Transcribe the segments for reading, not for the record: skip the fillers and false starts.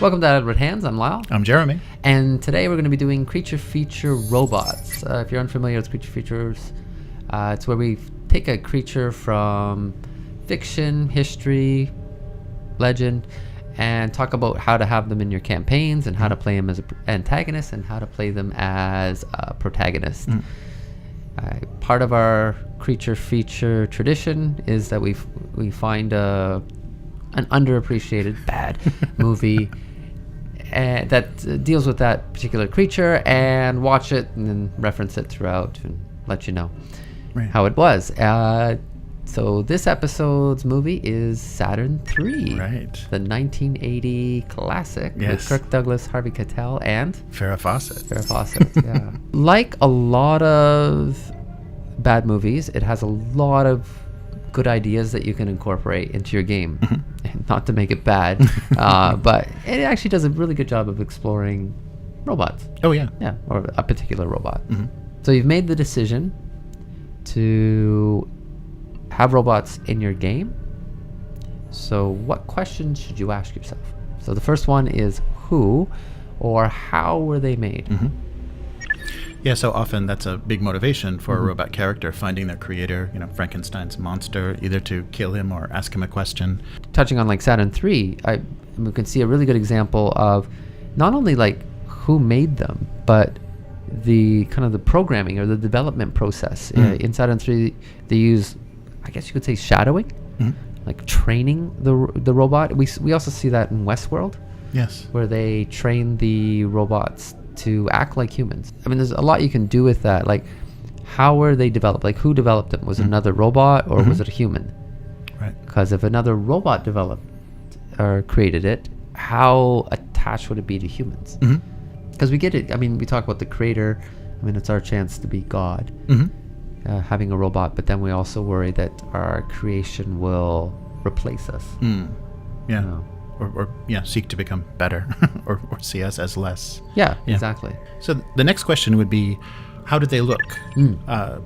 Welcome to Edward Hands. I'm Lyle. I'm Jeremy. And today we're going to be doing Creature Feature Robots. If you're unfamiliar with Creature Features, it's where we take a creature from fiction, history, legend, and talk about how to have them in your campaigns and how to play them as antagonists and how to play them as protagonists. Part of our creature feature tradition is that we find an underappreciated bad movie that deals with that particular creature and watch it and then reference it throughout and let you know how it was. So this episode's movie is Saturn 3. Right. The 1980 classic with Kirk Douglas, Harvey Keitel, and Farrah Fawcett. Farrah Fawcett, yeah. Like a lot of bad movies, it has a lot of good ideas that you can incorporate into your game. Not to make it bad, but it actually does a really good job of exploring robots. Oh, yeah. Yeah, or a particular robot. So you've made the decision to have robots in your game. So what questions should you ask yourself? So the first one is who or how were they made? Yeah, so often that's a big motivation for a robot character, finding their creator, Frankenstein's monster, either to kill him or ask him a question. Touching on like Saturn 3, we can see a really good example of not only like who made them, but the kind of the programming or the development process. In Saturn 3, they use, I guess you could say, shadowing, like training the robot. We also see that in Westworld. Yes. Where they train the robots to act like humans. I mean, there's a lot you can do with that. Like, how were they developed? Like, who developed them? Was it another robot or was it a human? Right. Because if another robot developed or created it, how attached would it be to humans? Because we get it. I mean, we talk about the creator. I mean, it's our chance to be God, having a robot. But then we also worry that our creation will replace us. Yeah. Or seek to become better or see us as less. Yeah, exactly. So the next question would be, how do they look?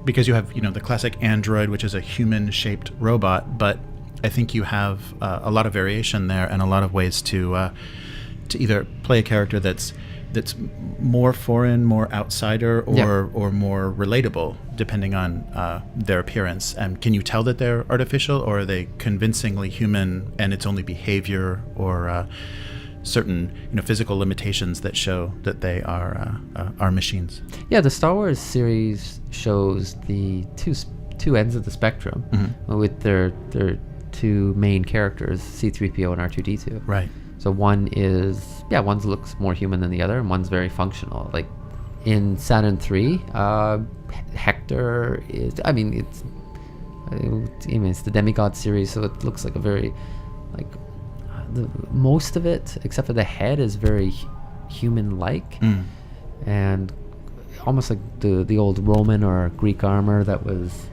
Because you have, the classic android, which is a human-shaped robot, but I think you have a lot of variation there and a lot of ways to either play a character that's more foreign, more outsider, or more relatable, depending on their appearance. And can you tell that they're artificial, or are they convincingly human, and it's only behavior or certain physical limitations that show that they are machines? Yeah, the Star Wars series shows the two ends of the spectrum with their two main characters, C-3PO and R2-D2. Right. So one looks more human than the other, and one's very functional. Like in Saturn 3, Hector is, it's the demigod series, so it looks like a very, most of it, except for the head, is very human-like, and almost like the old Roman or Greek armor that was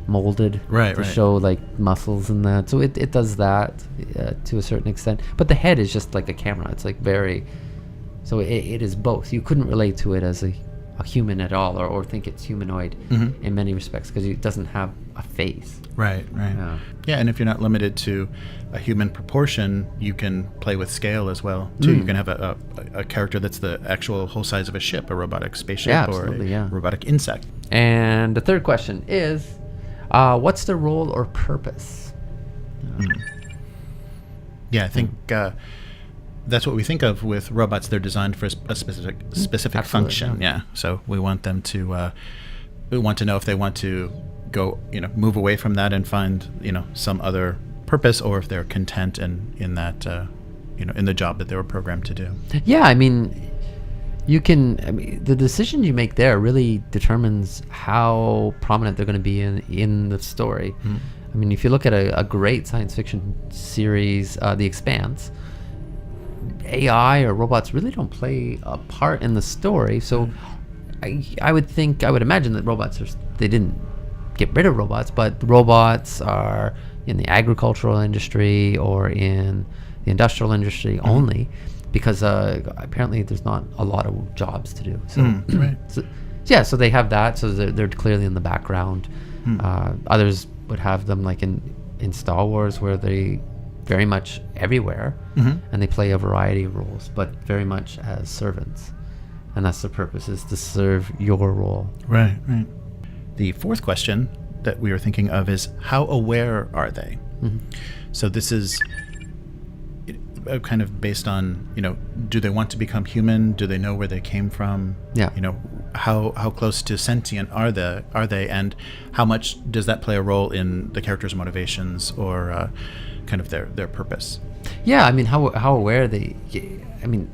molded to show like muscles and that. So it does that to a certain extent, but the head is just like a camera. It's like very, so it is both. You couldn't relate to it as a human at all, or think it's humanoid in many respects, because it doesn't have a face. Right. Yeah, and if you're not limited to a human proportion, you can play with scale as well too. You can have a character that's the actual whole size of a ship, a robotic spaceship, or a robotic insect. And the third question is, what's their role or purpose? Yeah, I think that's what we think of with robots. They're designed for a specific function. Yeah, so we want them to we want to know if they want to go, move away from that and find, some other purpose, or if they're content in that, in the job that they were programmed to do. Yeah, the decision you make there really determines how prominent they're going to be in the story. If you look at a great science fiction series, The Expanse, AI or robots really don't play a part in the story. So I would imagine that they didn't get rid of robots, but robots are in the agricultural industry or in the industrial industry only, because apparently there's not a lot of jobs to do. So so they have that, so they're clearly in the background. Others would have them like in Star Wars, where they very much everywhere, Mm-hmm. and they play a variety of roles, but very much as servants. And that's the purpose, is to serve your role. Right, right. The fourth question that we were thinking of is, how aware are they? Mm-hmm. So this is kind of based on, do they want to become human? Do they know where they came from? Yeah. How close to sentient are they, and how much does that play a role in the character's motivations or kind of their purpose? Yeah, I mean, how aware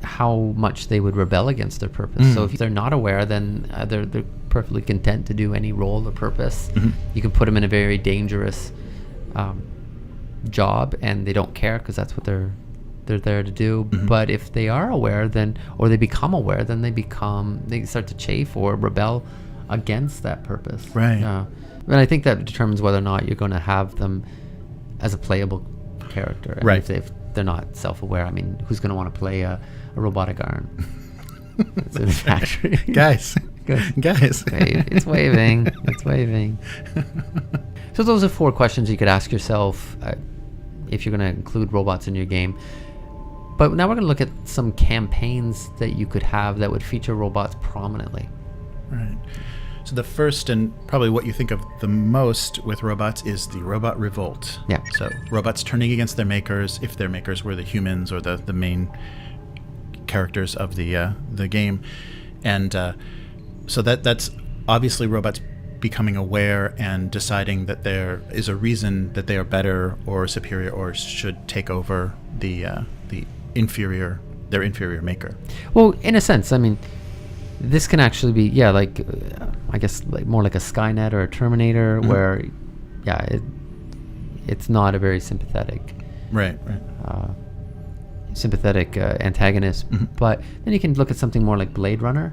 how much they would rebel against their purpose. So if they're not aware, then they're perfectly content to do any role or purpose. Mm-hmm. You can put them in a very dangerous job, and they don't care, because that's what they're there to do. Mm-hmm. But if they are aware, or they become aware, then they start to chafe or rebel against that purpose. Right. And I think that determines whether or not you're going to have them as a playable character. And Right. if they're not self-aware, I mean, who's going to want to play a robotic arm? It's in a factory. Guys. Guys. It's waving. It's waving. So those are 4 questions you could ask yourself if you're going to include robots in your game. But now we're going to look at some campaigns that you could have that would feature robots prominently. Right. So the first, and probably what you think of the most with robots, is the robot revolt. Yeah. So robots turning against their makers, if their makers were the humans or the main characters of the game. And so that's obviously robots becoming aware and deciding that there is a reason that they are better or superior or should take over their inferior maker. Well, in a sense, I mean, this can actually be, I guess more like a Skynet or a Terminator, where, it's not a very sympathetic, sympathetic antagonist. But then you can look at something more like Blade Runner,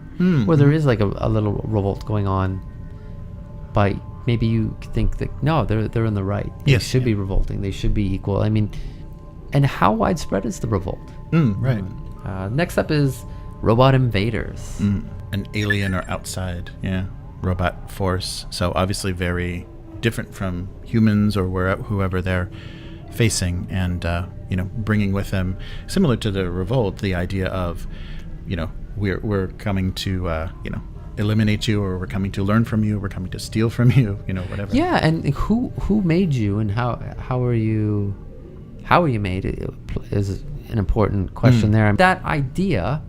where there is like a little revolt going on. But maybe you think that no, they're in the right. They should be revolting. They should be equal. I mean, and how widespread is the revolt? Right. Next up is robot invaders. An alien or outside, robot force. So obviously very different from humans or whoever they're facing, and bringing with them, similar to the revolt, the idea of, we're coming to eliminate you, or we're coming to learn from you, we're coming to steal from you, whatever. Yeah, and who made you, and how are you made is an important question there. That idea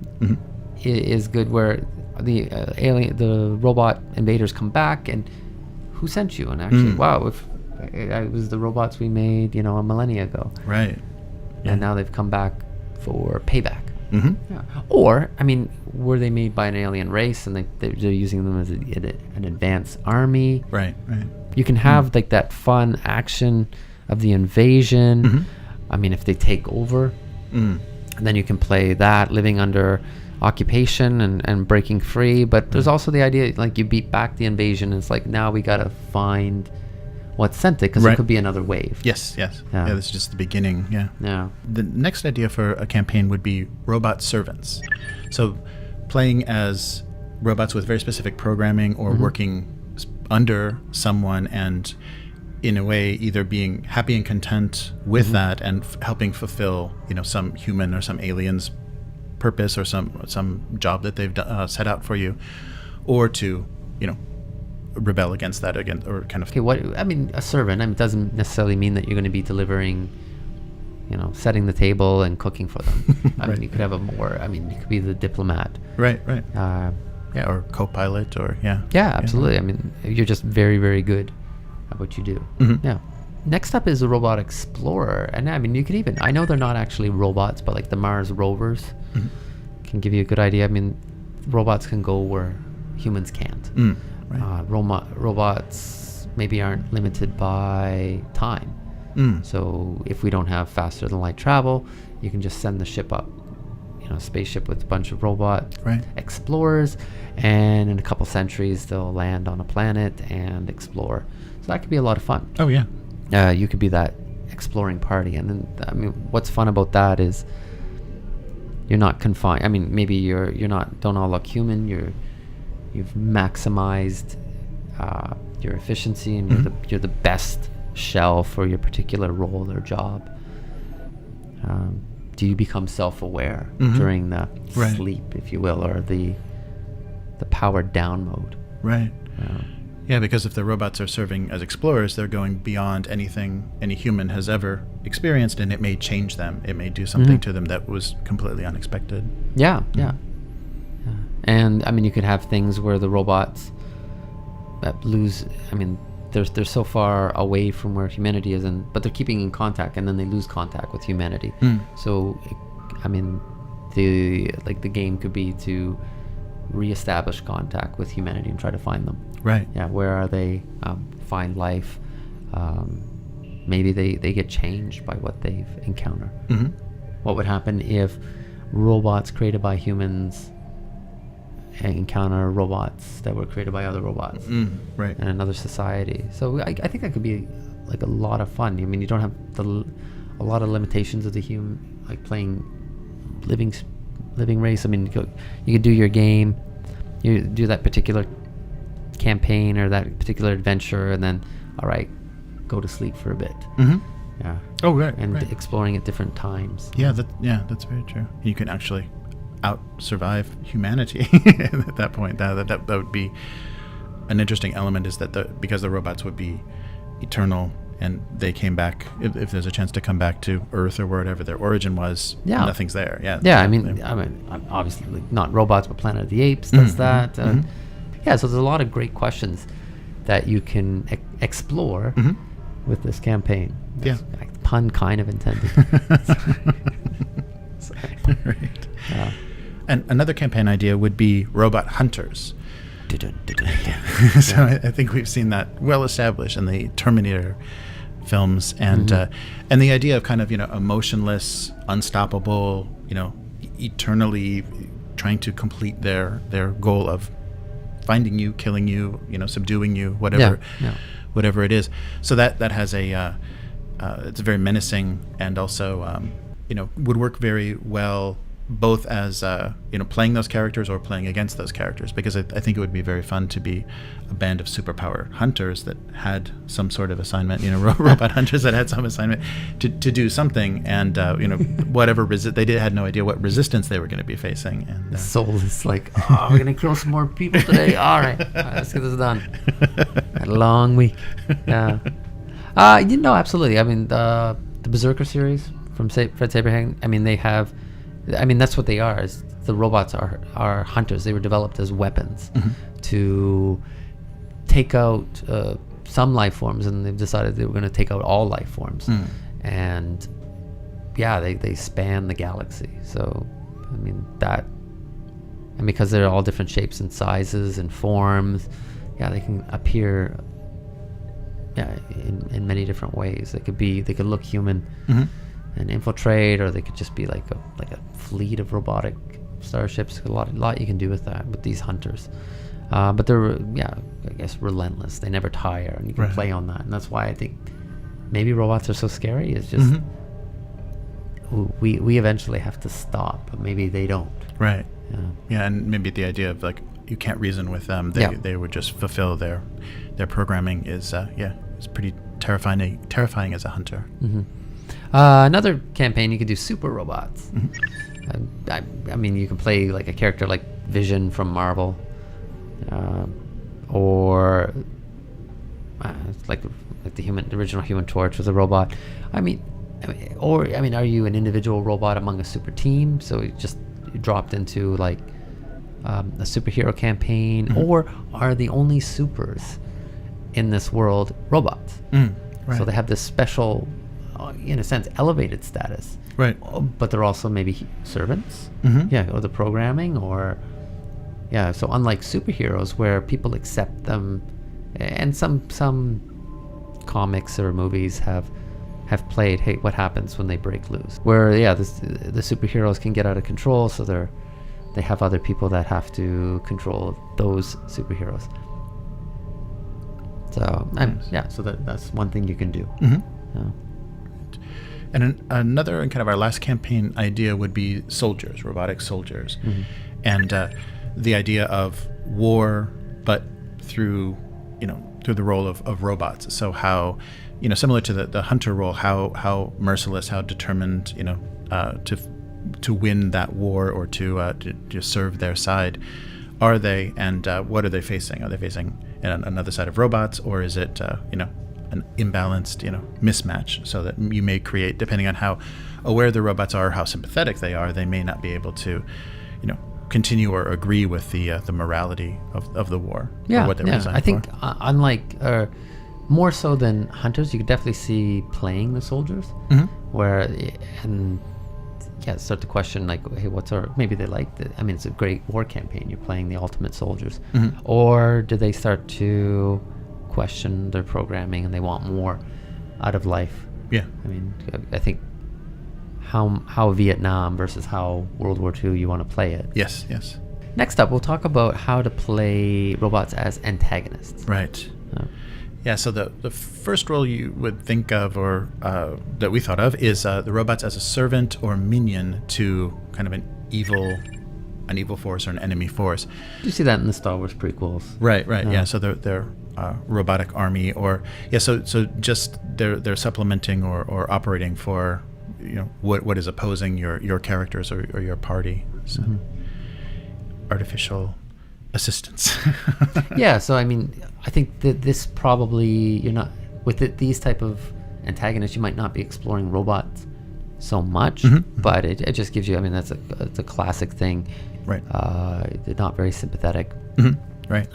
is good, where the robot invaders come back, and who sent you? And actually, wow, if it was the robots we made, a millennia ago, right? And now they've come back for payback. Yeah. Or, I mean, were they made by an alien race, and they're using them as an advanced army? Right. You can have like that fun action of the invasion. I mean, if they take over, and then you can play that, living under occupation and breaking free. But there's also the idea, like, you beat back the invasion, and it's like, now we gotta find what sent it, because it could be another wave. Yes. Yeah, this is just the beginning. Yeah. The next idea for a campaign would be robot servants. So playing as robots with very specific programming, or working under someone, and in a way either being happy and content with that, and helping fulfill some human or some alien's purpose, or some job that they've set out for you, or to rebel against that again, or kind of. Okay, a servant, it doesn't necessarily mean that you're going to be delivering, setting the table and cooking for them. I mean, you could have you could be the diplomat. Right. Or co-pilot, or Yeah, absolutely. I mean, you're just very, very good at what you do. Yeah. Next up is a robot explorer, and I mean, you could even, I know they're not actually robots, but like the Mars rovers can give you a good idea. I mean, robots can go where humans can't. Robots maybe aren't limited by time. So if we don't have faster than light travel, you can just send the ship up, a spaceship with a bunch of robot explorers, and in a couple centuries they'll land on a planet and explore. So that could be a lot of fun. Oh yeah. You could be that exploring party, and then what's fun about that is you're not confined. I mean, maybe don't all look human. You've maximized your efficiency, and you're the best shell for your particular role or job. Do you become self-aware during the sleep, if you will, or the powered down mode? Right. Yeah, because if the robots are serving as explorers, they're going beyond anything any human has ever experienced, and it may change them. It may do something to them that was completely unexpected. Yeah. And I mean, you could have things where the robots that lose. I mean, they're so far away from where humanity is, but they're keeping in contact, and then they lose contact with humanity. So, I mean, the game could be to reestablish contact with humanity and try to find them. Right. Yeah. Where are they? Find life. Maybe they get changed by what they've encountered. What would happen if robots created by humans encounter robots that were created by other robots Right. in another society? So I think that could be like a lot of fun. I mean, you don't have a lot of limitations of the human, like playing living race. I mean, you could do your game, you do that particular campaign or that particular adventure, and then all right, go to sleep for a bit. Yeah. Oh, right. And right. exploring at different times. Yeah, that's very true. You can actually out-survive humanity at that point. That would be an interesting element, is that because the robots would be eternal and they came back, if there's a chance to come back to Earth or wherever their origin was, nothing's there. Yeah, I mean, obviously, like, not robots, but Planet of the Apes does that. Yeah, so there's a lot of great questions that you can explore with this campaign. Yeah. Pun kind of intended. Sorry. Right. And another campaign idea would be robot hunters. So I think we've seen that well established in the Terminator films, and the idea of kind of, emotionless, unstoppable, eternally trying to complete their goal of finding you, killing you, subduing you, whatever it is. So that has it's very menacing, and also would work very well both as playing those characters or playing against those characters, because I think it would be very fun to be a band of superpower hunters that had some sort of assignment, robot hunters that had some assignment to do something, and whatever they had no idea what resistance they were going to be facing, and soul is like, we're gonna kill some more people today. All right, let's get this done. A long week. Yeah. Absolutely. I mean, the Berserker series from Fred Saberhagen, I mean, that's what they are. Is the robots are hunters. They were developed as weapons to take out some life forms, and they've decided they were going to take out all life forms. And they span the galaxy. So, I mean, and because they're all different shapes and sizes and forms, they can appear in many different ways. They could look human and infiltrate, or they could just be like a fleet of robotic starships. A lot you can do with that, with these hunters. But they're I guess relentless. They never tire, and you can play on that. And that's why I think maybe robots are so scary. It's just we eventually have to stop, but maybe they don't. Right. Yeah, and maybe the idea of like you can't reason with them. They would just fulfill their programming is pretty terrifying as a hunter. Another campaign, you could do super robots. I mean, you can play like a character like Vision from Marvel, or like the original Human Torch was a robot. I mean, are you an individual robot among a super team? So you dropped into like a superhero campaign, or are the only supers in this world robots? So they have this special, in a sense, elevated status. Right. But they're also maybe servants. Or the programming, or so unlike superheroes where people accept them, and some comics or movies have played, hey, what happens when they break loose? Where the superheroes can get out of control, so they have other people that have to control those superheroes. So so that's one thing you can do. And another, and kind of our last campaign idea, would be soldiers, robotic soldiers, and the idea of war, but through the role of robots. So how, similar to the hunter role, how merciless, how determined, to win that war or to serve their side are they, and what are they facing? Are they facing another side of robots, or is it an imbalanced mismatch, so that you may create, depending on how aware the robots are, how sympathetic they are, they may not be able to continue or agree with the morality of the war, or what they were designed I think for. Unlike more so than hunters, you could definitely see playing the soldiers, where start to question, like, hey, maybe they like it's a great war campaign, you're playing the ultimate soldiers, or do they start to question their programming and they want more out of life? I think how Vietnam versus how World War II you want to play it. Yes. Next up, we'll talk about how to play robots as antagonists. Right. So the first role you would think of, or that we thought of, is the robots as a servant or minion to kind of an evil force or an enemy force. You see that in the Star Wars prequels. Right. Yeah. So they're robotic army, or so just they're supplementing or operating for what is opposing your characters or your party. So artificial assistance. So I think that this probably, you're not with these type of antagonists, you might not be exploring robots so much, but it just gives you, it's a classic thing, right? They're not very sympathetic, right?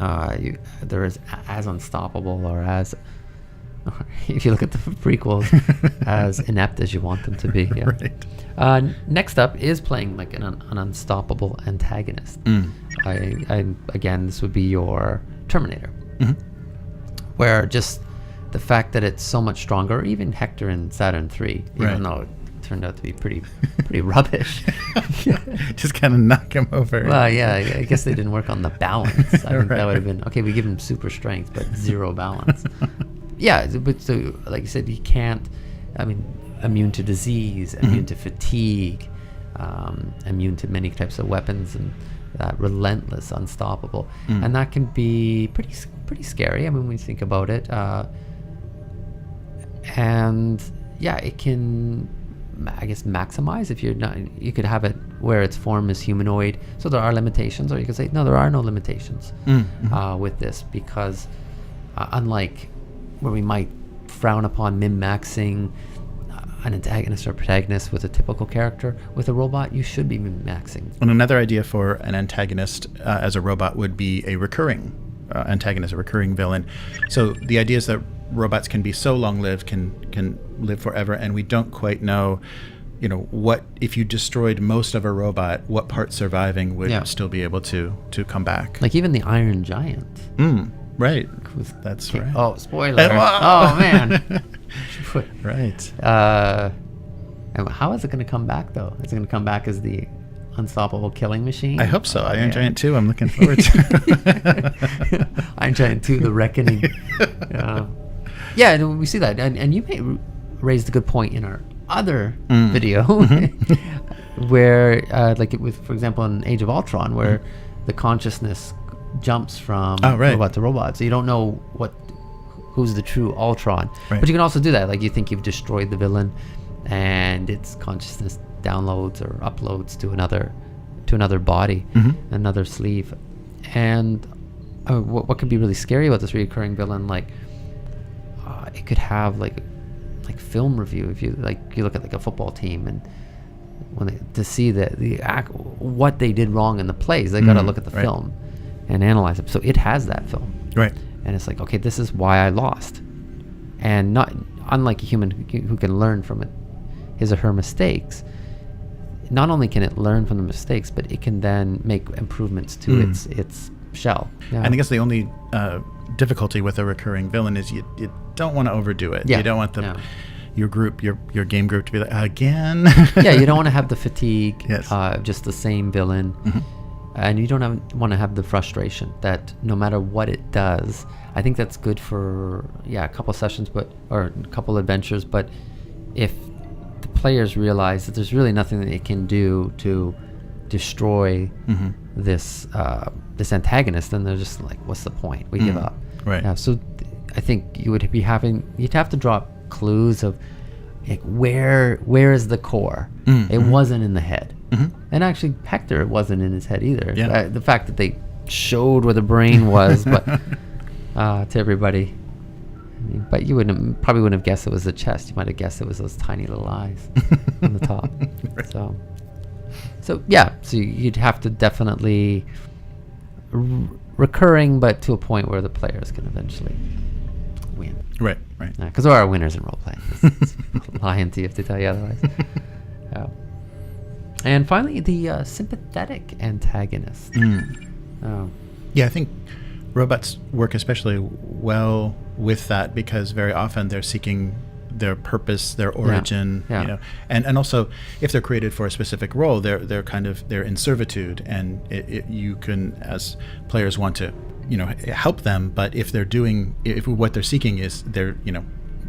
They're as unstoppable, or as, if you look at the prequels, as inept as you want them to be. Right. Next up is playing like an unstoppable antagonist. Again, this would be your Terminator, where just the fact that it's so much stronger, or even Hector in Saturn 3, even though it turned out to be pretty rubbish. Just kind of knock him over. Well, I guess they didn't work on the balance. I think that would have been, okay, we give him super strength, but zero balance. But so, like you said, he can't, immune to disease, immune to fatigue, immune to many types of weapons, and relentless, unstoppable. And that can be pretty scary, when you think about it. It can, I guess, maximize if you're not, you could have it where its form is humanoid, so there are limitations, or you could say, no, there are no limitations with this, because unlike where we might frown upon min-maxing an antagonist or protagonist with a typical character, with a robot, you should be min-maxing. And another idea for an antagonist as a robot would be a recurring antagonist, a recurring villain. So the idea is that robots can be so long-lived, can live forever, and we don't quite know, what if you destroyed most of a robot, what part surviving would still be able to come back. Like even the Iron Giant. Right. That's right. Oh, spoiler. Oh, man. Right. And how is it going to come back, though? Is it going to come back as the unstoppable killing machine? I hope so. Iron Giant 2, I'm looking forward to. Iron Giant 2, The Reckoning. We see that. And you raised a good point in our other video, where, for example, in Age of Ultron, where the consciousness jumps from robot to robot, so you don't know who's the true Ultron. But you can also do that, like you think you've destroyed the villain, and its consciousness downloads or uploads to another body, another sleeve. And what could be really scary about this recurring villain, it could have like film review. If you look at like a football team, and to see what they did wrong in the plays, they got to look at the film and analyze it. So it has that film, and it's like, okay, this is why I lost. And not unlike a human who can learn from his or her mistakes, not only can it learn from the mistakes, but it can then make improvements to its shell. I think it's the only difficulty with a recurring villain is you don't want to overdo it. You don't want your group, your game group, to be like, again. You don't want to have the fatigue, just the same villain. And you don't want to have the frustration that no matter what it does, I think that's good for a couple sessions, or a couple adventures. But if the players realize that there's really nothing that it can do to destroy this antagonist, then they're just like, what's the point? We give up. So I think you'd have to drop clues of like where is the core. It wasn't in the head, and actually Hector, it wasn't in his head either. Yeah. The fact that they showed where the brain was, but to everybody. I mean, but you probably wouldn't have guessed it was the chest. You might have guessed it was those tiny little eyes on the top. Right. So you'd have to definitely recurring, but to a point where the players can eventually win. Right. Because there are winners in role playing. It's lying to you if they tell you otherwise. And finally, the sympathetic antagonist. Yeah, I think robots work especially well with that because very often they're seeking their purpose, their origin, you know, and also if they're created for a specific role, they're in servitude, and you can, as players, want to, you know, help them, but if what they're seeking is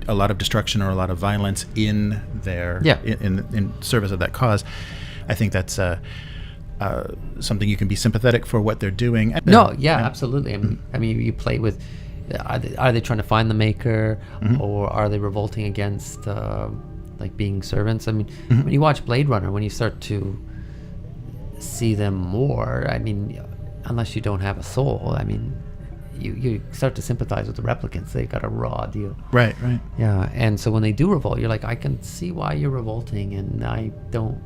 a lot of destruction or a lot of violence in their in service of that cause, I think that's something you can be sympathetic for what they're doing. Absolutely. I mean, you play with. Are they trying to find the maker, or are they revolting against like being servants? I mean, when you watch Blade Runner, when you start to see them more, I mean, unless you don't have a soul, I mean, you start to sympathize with the replicants. They got a raw deal. Right. Yeah, and so when they do revolt, you're like, I can see why you're revolting, and I don't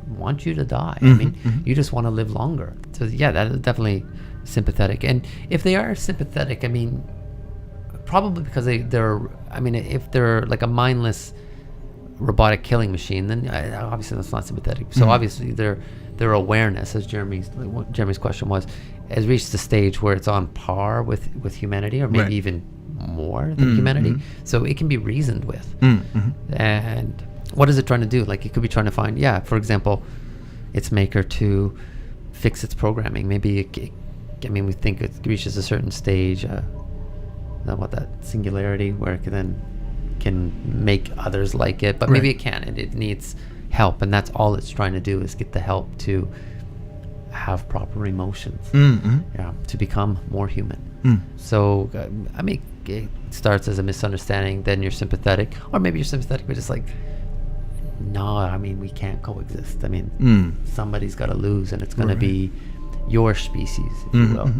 want you to die. I mean, you just want to live longer. So yeah, that is definitely sympathetic. And if they are sympathetic, I mean, probably because they're if they're like a mindless robotic killing machine, then obviously that's not sympathetic. So obviously their awareness, as Jeremy's question was, has reached the stage where it's on par with humanity, or maybe even more than humanity. So it can be reasoned with. And what is it trying to do? Like, it could be trying to find, for example, its maker to fix its programming. Maybe we think it reaches a certain stage, that singularity, where it can make others like it, but maybe it can't, and it needs help, and that's all it's trying to do, is get the help to have proper emotions, to become more human. So I mean, it starts as a misunderstanding, then you're sympathetic, or maybe you're sympathetic but just like, no, I mean, we can't coexist. I mean, somebody's got to lose, and it's going to be your species, if you will.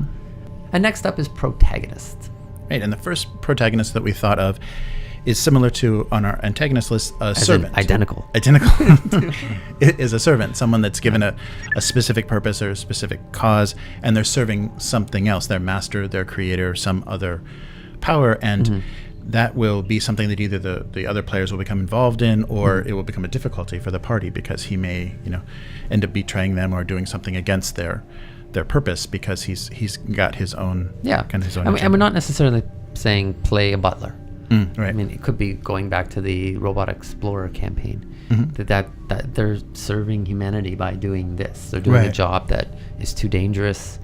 And next up is protagonist. Right, and the first protagonist that we thought of is similar to, on our antagonist list, a servant. Identical. It is a servant, someone that's given a specific purpose or a specific cause, and they're serving something else, their master, their creator, some other power, and that will be something that either the other players will become involved in, or it will become a difficulty for the party, because he may, end up betraying them or doing something against their purpose, because he's got his own kind of his own. And we're not necessarily saying play a butler. Right. I mean, it could be going back to the Robot Explorer campaign, that they're serving humanity by doing this. They're doing a job that is too dangerous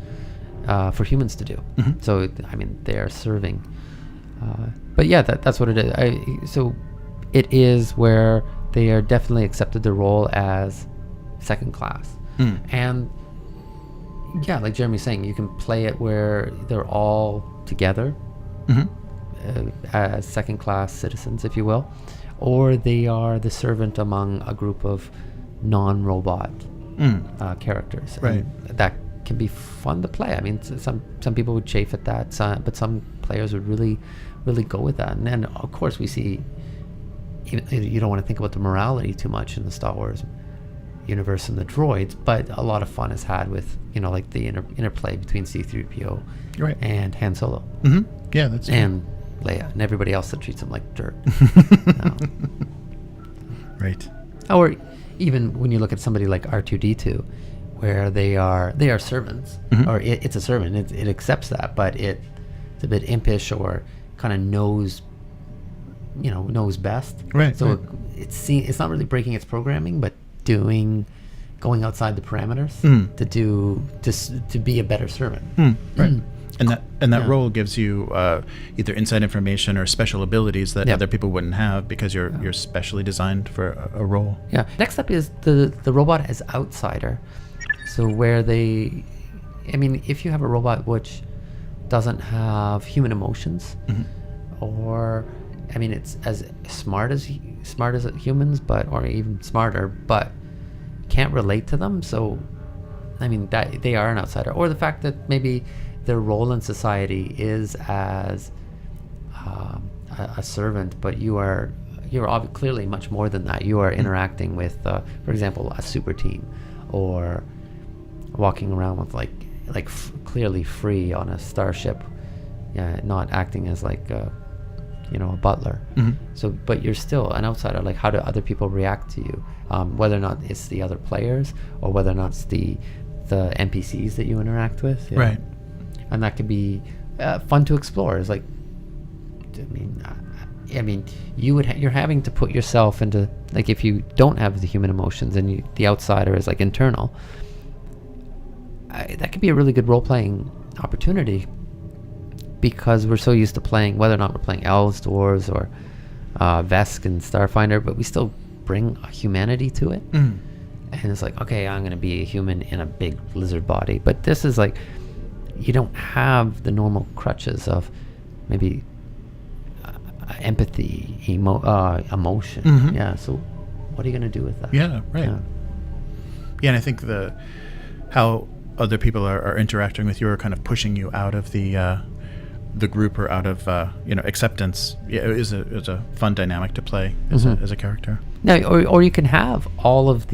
for humans to do. So I mean, they are serving. But yeah, that's what it is. So it is where they are definitely accepted the role as second class. And yeah, like Jeremy's saying, you can play it where they're all together as second class citizens, if you will, or they are the servant among a group of non-robot characters. Right. And that can be fun to play. I mean, some people would chafe at that, but some players would really go with that. And then of course we see, you don't want to think about the morality too much in the Star Wars universe and the droids, but a lot of fun is had with like the interplay between C-3PO and Han Solo. Yeah, that's and Leia and everybody else that treats them like dirt. Right. Or even when you look at somebody like R2-D2, where they are servants, or it's a servant, it accepts that, but it's a bit impish or kind of knows best. Right. So it's not really breaking its programming, but going outside the parameters to be a better servant. Right. And that role gives you either inside information or special abilities that other people wouldn't have, because you're specially designed for a role. Yeah. Next up is the robot as outsider. So where if you have a robot which doesn't have human emotions, or I mean, it's as smart as humans, or even smarter, but can't relate to them. So, I mean, that they are an outsider, or the fact that maybe their role in society is as a servant, but you're clearly much more than that. You are interacting with, for example, a super team, or walking around with clearly free on a starship, not acting as like a butler. So, but you're still an outsider. Like, how do other people react to you? Whether or not it's the other players, or whether or not it's the NPCs that you interact with. Right. And that could be fun to explore. It's like, I mean, you're having to put yourself into, like, if you don't have the human emotions and the outsider is like internal, that could be a really good role-playing opportunity, because we're so used to playing, whether or not we're playing elves, dwarves, or Vesk and Starfinder, but we still bring a humanity to it. And it's like, okay, I'm going to be a human in a big lizard body, but this is like, you don't have the normal crutches of maybe empathy, emotion. Yeah, so what are you going to do with that? Yeah, right. Yeah, and I think how other people are interacting with you, or kind of pushing you out of the group, or out of acceptance. Yeah, it is a fun dynamic to play as a character. No, or you can have all of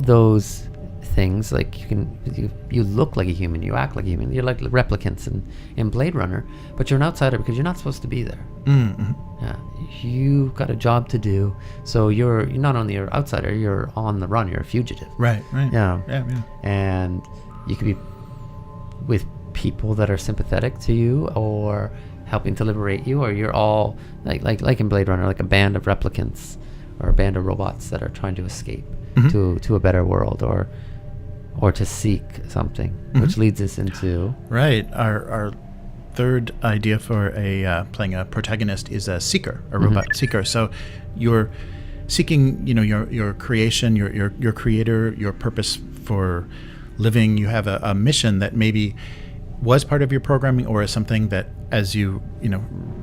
those things. Like, you look like a human, you act like a human, you're like replicants in Blade Runner, but you're an outsider because you're not supposed to be there. Yeah, you've got a job to do, so you're not only an outsider, you're on the run, you're a fugitive. Right. Yeah. And you could be with people that are sympathetic to you, or helping to liberate you, or you're all like in Blade Runner, like a band of replicants, or a band of robots that are trying to escape to a better world, or to seek something, which leads us into our third idea for playing a protagonist is a seeker, a robot seeker. So you're seeking, your creation, your creator, your purpose for living. You have a mission that maybe was part of your programming, or is something that, as you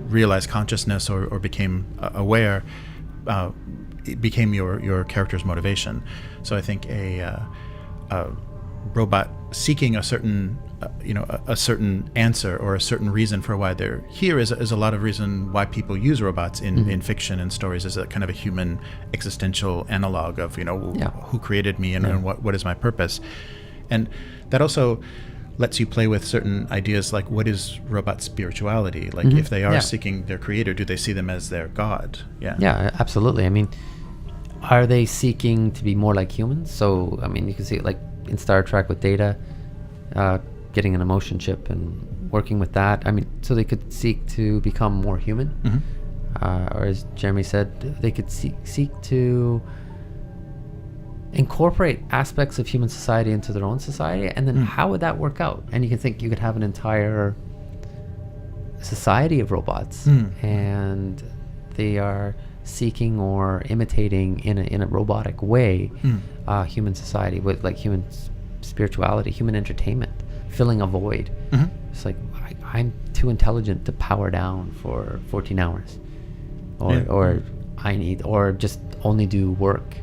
realize consciousness, or became aware, it became your character's motivation. So I think a robot seeking a certain a certain answer, or a certain reason for why they're here, is a lot of reason why people use robots in fiction and stories, as a kind of a human existential analog of who created me, and what is my purpose. And that also lets you play with certain ideas, like, what is robot spirituality? Like, if they are seeking their creator, do they see them as their god? Yeah, absolutely. I mean, are they seeking to be more like humans? So, I mean, you can see it like in Star Trek with Data, getting an emotion chip and working with that. I mean, so they could seek to become more human, or as Jeremy said, they could seek to incorporate aspects of human society into their own society, and then how would that work out? And you can think you could have an entire society of robots, and they are seeking or imitating in a robotic way human society, with like human spirituality, human entertainment, filling a void. It's like, I'm too intelligent to power down for 14 hours, or I need, or just only do work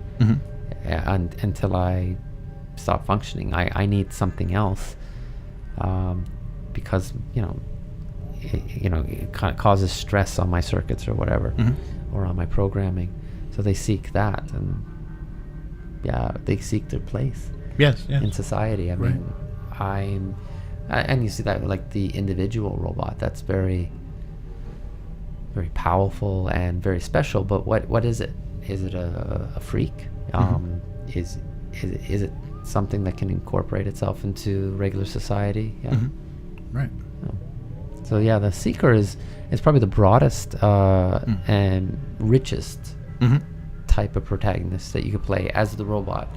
until I stop functioning. I need something else, because it kind of causes stress on my circuits or whatever, or on my programming. So they seek that, and they seek their place in society. I mean, and you see that like the individual robot, that's very, very powerful and very special. But what is it? Is it a freak? Is it something that can incorporate itself into regular society? Right. So the Seeker is probably the broadest and richest type of protagonist that you could play as the robot.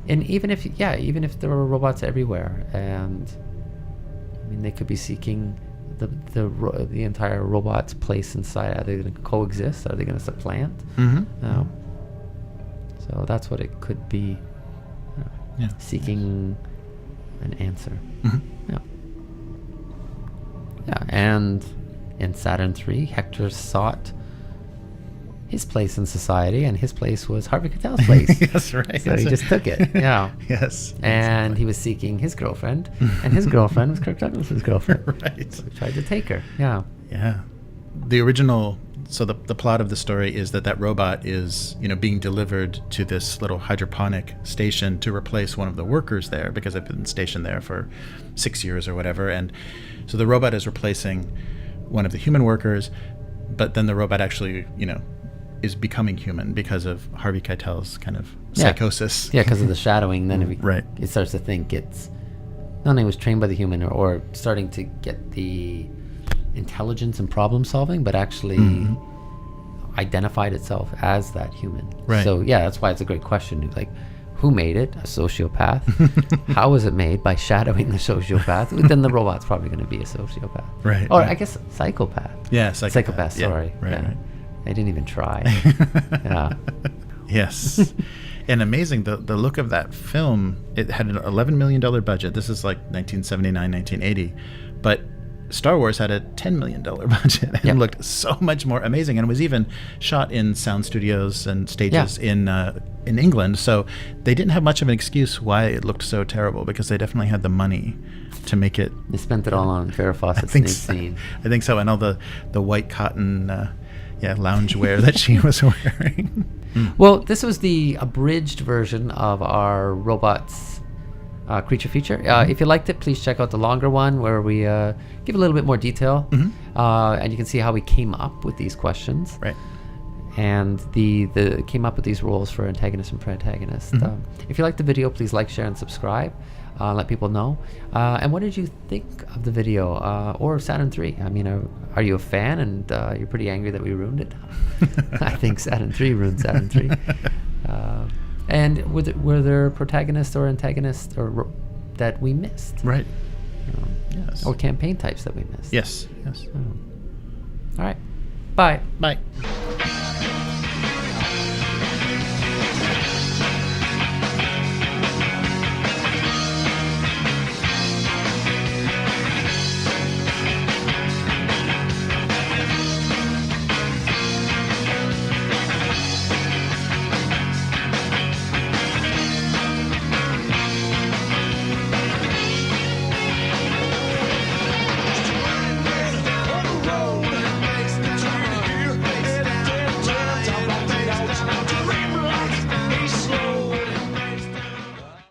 And even if there are robots everywhere, and I mean, they could be seeking the entire robot's place inside. Are they going to coexist? Are they going to supplant? So that's what it could be. Seeking an answer. Yeah, and in Saturn 3, Hector sought his place in society, and his place was Harvey Keitel's place. That's right. So he just took it. Yeah. Yes. And he was seeking his girlfriend, and his girlfriend was Kirk Douglas's girlfriend. Right. So he tried to take her. Yeah. Yeah. The original, so the plot of the story is that robot is, being delivered to this little hydroponic station to replace one of the workers there, because they've been stationed there for 6 years or whatever. And so the robot is replacing one of the human workers, but then the robot actually, is becoming human because of Harvey Keitel's kind of psychosis. Yeah, because of the shadowing. Then Right. it starts to think it's not only was trained by the human or starting to get the intelligence and problem solving, but actually identified itself as that human. Right. So yeah, that's why it's a great question. Like, who made it? A sociopath. How was it made? By shadowing the sociopath. Then the robot's probably going to be a sociopath. Right. Or right. I guess psychopath. Yeah, Psychopath. Yeah, Sorry. Right. Yeah. Right. I didn't even try. Yeah. Yes. And amazing, the look of that film, it had an $11 million budget. This is like 1979, 1980. But Star Wars had a $10 million budget and looked so much more amazing. And it was even shot in sound studios and stages in England. So they didn't have much of an excuse why it looked so terrible, because they definitely had the money to make it. They spent it all on Farrah Fawcett's nude scene. I think so. And all the white cotton loungewear that she was wearing. Well, this was the abridged version of our robots creature feature. If you liked it, please check out the longer one where we give a little bit more detail, and you can see how we came up with these questions. Right. And the came up with these roles for antagonist and protagonist. If you liked the video, please like, share, and subscribe. Let people know. And what did you think of the video or Saturn 3? I mean, are you a fan and you're pretty angry that we ruined it? I think Saturn 3 ruined Saturn 3. And were there protagonists or antagonists that we missed? Right. Yes. Or campaign types that we missed? Yes. Yes. All right. Bye. Bye.